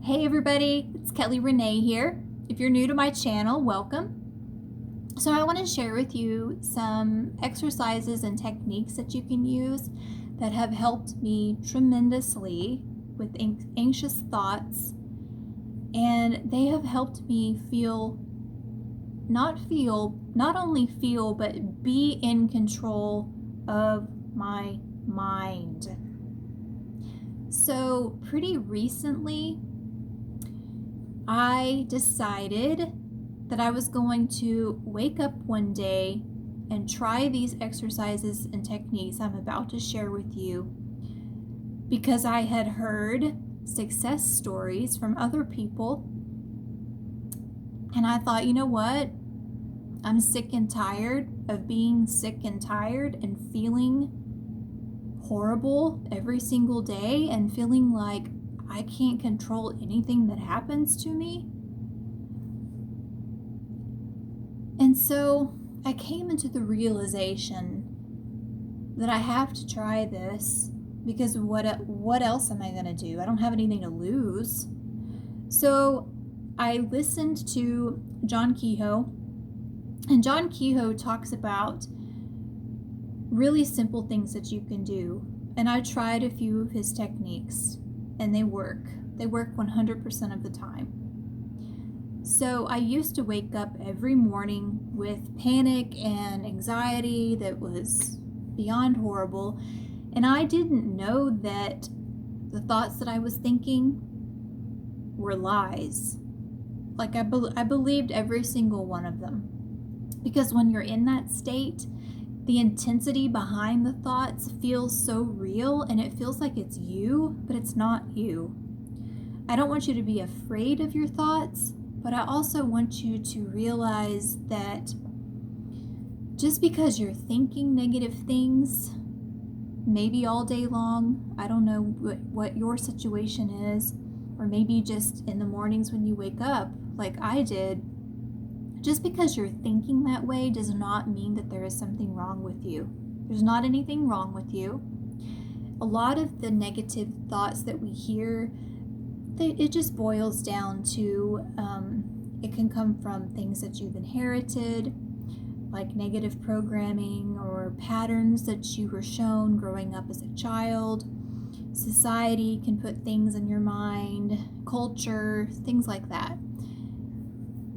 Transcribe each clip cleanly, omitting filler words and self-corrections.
Hey everybody, it's Kelly Renee here. If you're new to my channel, welcome. So I want to share with you some exercises and techniques that you can use that have helped me tremendously with anxious thoughts, and they have helped me not only feel, but be in control of my mind. So pretty recently, I decided that I was going to wake up one day and try these exercises and techniques I'm about to share with you because I had heard success stories from other people, and I thought, you know what? I'm sick and tired of being sick and tired and feeling horrible every single day and feeling like I can't control anything that happens to me. And so I came into the realization that I have to try this because what else am I going to do? I don't have anything to lose. So I listened to John Kehoe, and John Kehoe talks about really simple things that you can do. And I tried a few of his techniques, and they work. They work 100% of the time. So I used to wake up every morning with panic and anxiety that was beyond horrible, and I didn't know that the thoughts that I was thinking were lies. Like I believed every single one of them. Because when you're in that state, the intensity behind the thoughts feels so real, and it feels like it's you, but it's not you. I don't want you to be afraid of your thoughts, but I also want you to realize that just because you're thinking negative things, maybe all day long, I don't know what your situation is, or maybe just in the mornings when you wake up, like I did, just because you're thinking that way does not mean that there is something wrong with you. There's not anything wrong with you. A lot of the negative thoughts that we hear, it just boils down to, it can come from things that you've inherited, like negative programming or patterns that you were shown growing up as a child. Society can put things in your mind, culture, things like that.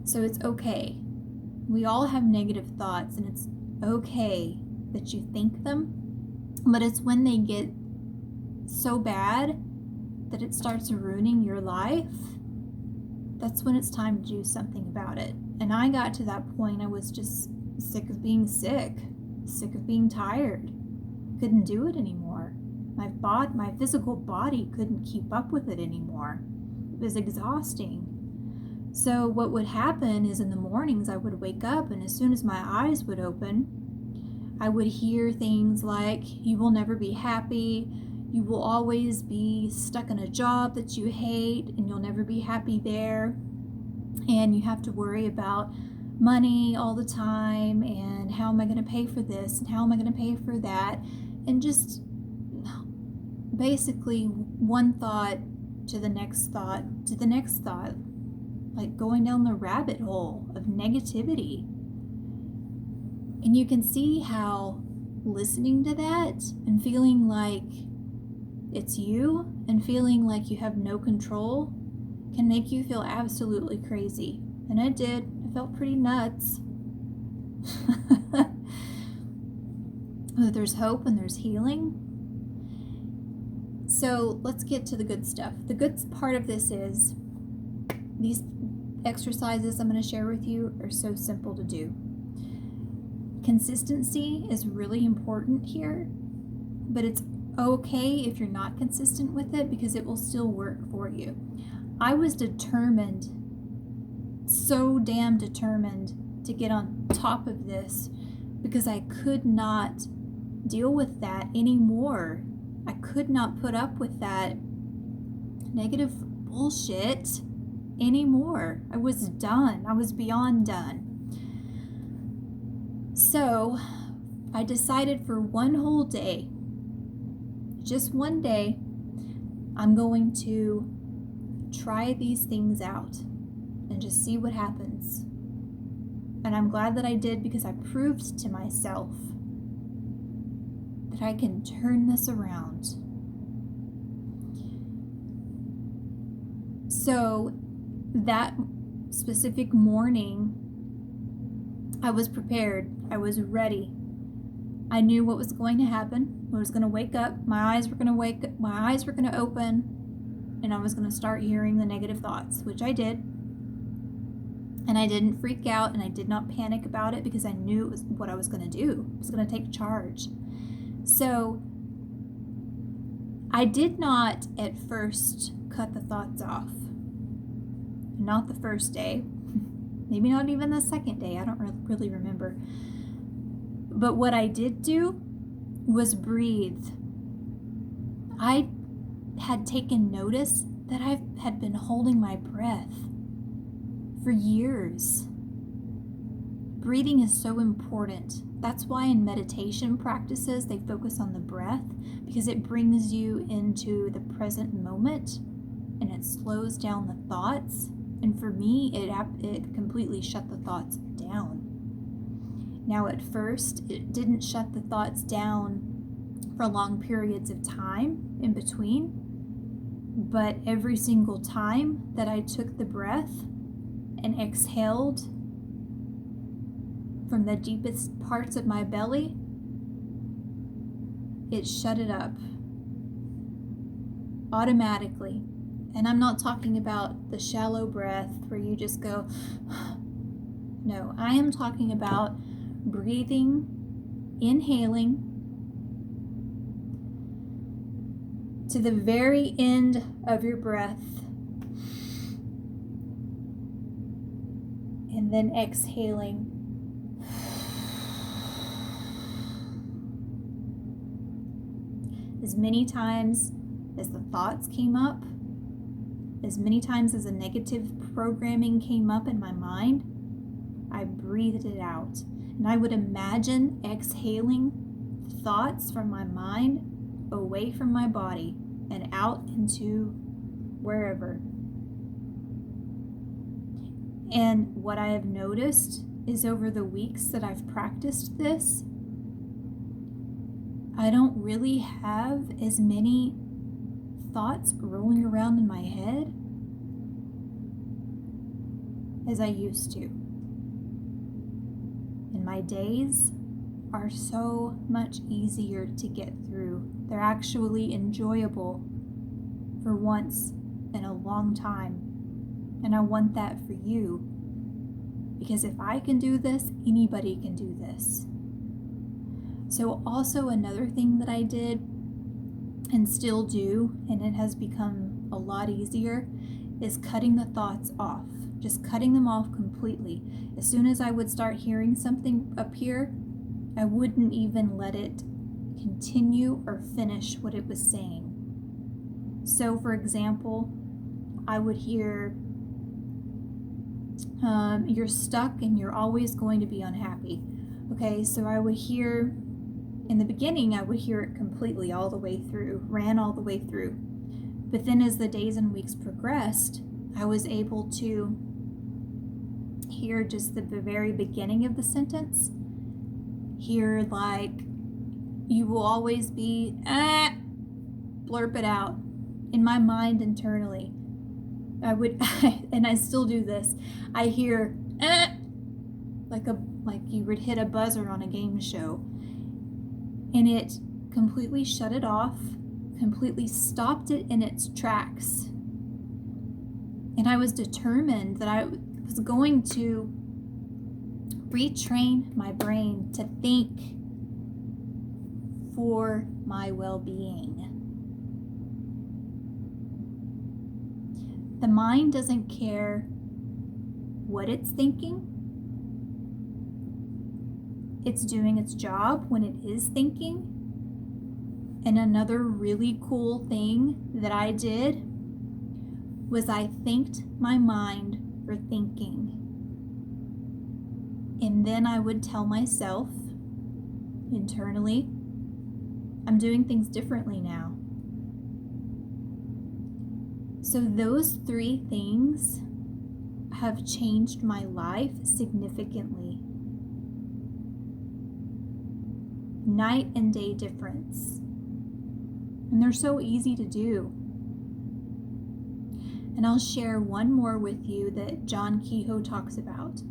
So it's okay. We all have negative thoughts, and it's okay that you think them, but it's when they get so bad that it starts ruining your life, that's when it's time to do something about it. And I got to that point, I was just sick of being sick of being tired. Couldn't do it anymore. My physical body couldn't keep up with it anymore. It was exhausting. So what would happen is in the mornings I would wake up, and as soon as my eyes would open, I would hear things like, you will never be happy, you will always be stuck in a job that you hate, and you'll never be happy there, and you have to worry about money all the time, and how am I going to pay for this, and how am I going to pay for that, and just basically one thought to the next thought to the next thought, like going down the rabbit hole of negativity. And you can see how listening to that and feeling like it's you and feeling like you have no control can make you feel absolutely crazy. And it did. I felt pretty nuts. But there's hope and there's healing. So let's get to the good stuff. The good part of this is these exercises I'm going to share with you are so simple to do. Consistency is really important here, but it's okay if you're not consistent with it because it will still work for you. I was determined, so damn determined, to get on top of this because I could not deal with that anymore. I could not put up with that negative bullshit anymore. I was done. I was beyond done. So I decided for one whole day, just one day, I'm going to try these things out and just see what happens. And I'm glad that I did, because I proved to myself that I can turn this around. So that specific morning, I was prepared. I was ready. I knew what was going to happen. I was going to wake up. My eyes were going to open, and I was going to start hearing the negative thoughts, which I did. And I didn't freak out, and I did not panic about it, because I knew it was what I was going to do. I was going to take charge. So I did not at first cut the thoughts off. Not the first day. Maybe not even the second day. I don't really remember. But what I did do was breathe. I had taken notice that I had been holding my breath for years. Breathing is so important. That's why in meditation practices they focus on the breath, because it brings you into the present moment and it slows down the thoughts. And for me, it completely shut the thoughts down. Now, at first, it didn't shut the thoughts down for long periods of time in between, but every single time that I took the breath and exhaled from the deepest parts of my belly, it shut it up automatically. And I'm not talking about the shallow breath where you just go, no, I am talking about breathing, inhaling to the very end of your breath, and then exhaling. As many times as the thoughts came up, as many times as a negative programming came up in my mind, I breathed it out. And I would imagine exhaling thoughts from my mind away from my body and out into wherever. And what I have noticed is over the weeks that I've practiced this, I don't really have as many thoughts rolling around in my head as I used to. And my days are so much easier to get through. They're actually enjoyable for once in a long time. And I want that for you. Because if I can do this, anybody can do this. So also another thing that I did and still do, and it has become a lot easier, is cutting the thoughts off. Just cutting them off completely. As soon as I would start hearing something appear, I wouldn't even let it continue or finish what it was saying. So for example, I would hear, you're stuck and you're always going to be unhappy. Okay, so I would hear, in the beginning, I would hear it completely all the way through, ran all the way through. But then as the days and weeks progressed, I was able to hear just the very beginning of the sentence. Hear like, you will always be, blurp it out in my mind internally. I would, and I still do this. I hear, like you would hit a buzzer on a game show. And it completely shut it off, completely stopped it in its tracks. And I was determined that I was going to retrain my brain to think for my well-being. The mind doesn't care what it's thinking. It's doing its job when it is thinking. And another really cool thing that I did was I thanked my mind for thinking. And then I would tell myself internally, I'm doing things differently now. So those 3 things have changed my life significantly. Night and day difference. And they're so easy to do. And I'll share one more with you that John Kehoe talks about.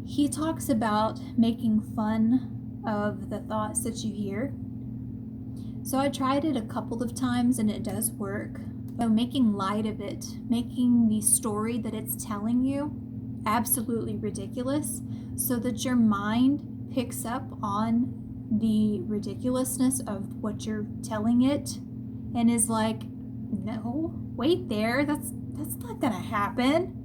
He talks about making fun of the thoughts that you hear. So I tried it a couple of times and it does work. But making light of it, making the story that it's telling you absolutely ridiculous so that your mind picks up on the ridiculousness of what you're telling it and is like, no, wait there, that's not gonna happen.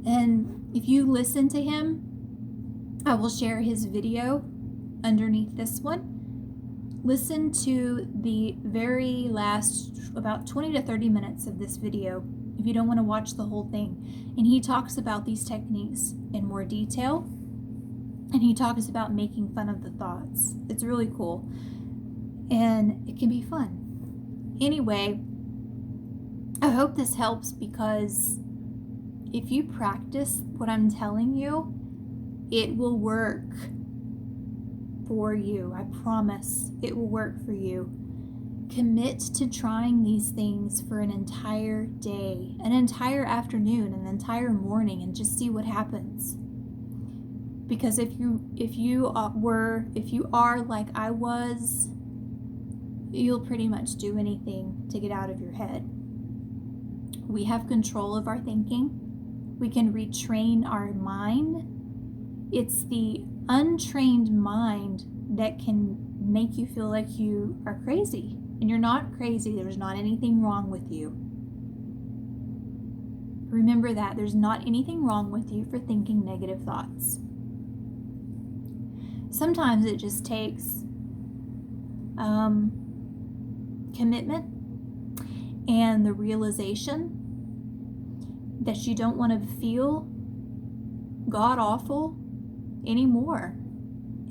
And if you listen to him, I will share his video underneath this one. Listen to the very last about 20 to 30 minutes of this video if you don't want to watch the whole thing. And he talks about these techniques in more detail. And he talks about making fun of the thoughts. It's really cool. And it can be fun. Anyway, I hope this helps, because if you practice what I'm telling you, it will work for you. I promise it will work for you. Commit to trying these things for an entire day, an entire afternoon, an entire morning, and just see what happens. Because if you are like I was, you'll pretty much do anything to get out of your head. We have control of our thinking. We can retrain our mind. It's the untrained mind that can make you feel like you are crazy. And you're not crazy. There's not anything wrong with you. Remember that. There's not anything wrong with you for thinking negative thoughts. Sometimes it just takes commitment and the realization that you don't want to feel god awful anymore,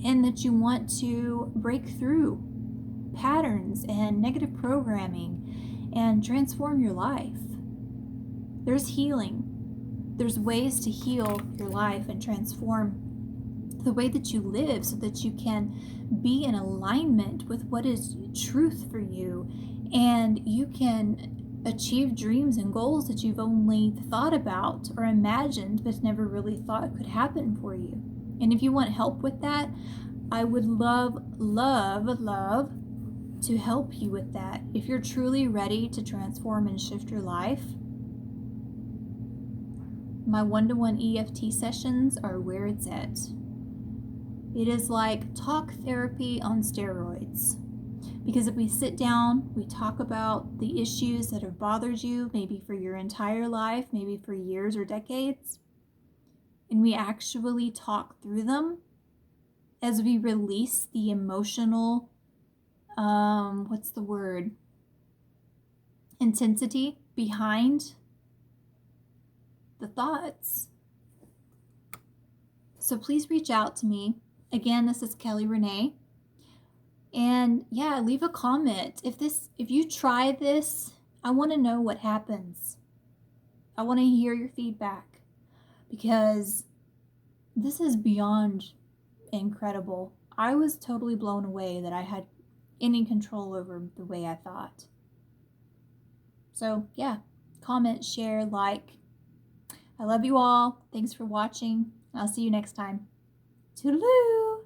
and that you want to break through patterns and negative programming and transform your life. There's healing. There's ways to heal your life and transform the way that you live so that you can be in alignment with what is truth for you, and you can achieve dreams and goals that you've only thought about or imagined but never really thought could happen for you. And if you want help with that, I would love to help you with that. If you're truly ready to transform and shift your life, my 1-to-1 EFT sessions are where it's at. It is like talk therapy on steroids. Because if we sit down, we talk about the issues that have bothered you, maybe for your entire life, maybe for years or decades, and we actually talk through them as we release the emotional, intensity behind the thoughts. So please reach out to me. Again, this is Kelly Renee. And yeah, leave a comment. If you try this, I want to know what happens. I want to hear your feedback, because this is beyond incredible. I was totally blown away that I had any control over the way I thought. So yeah, comment, share, like. I love you all. Thanks for watching. I'll see you next time. Toodaloo!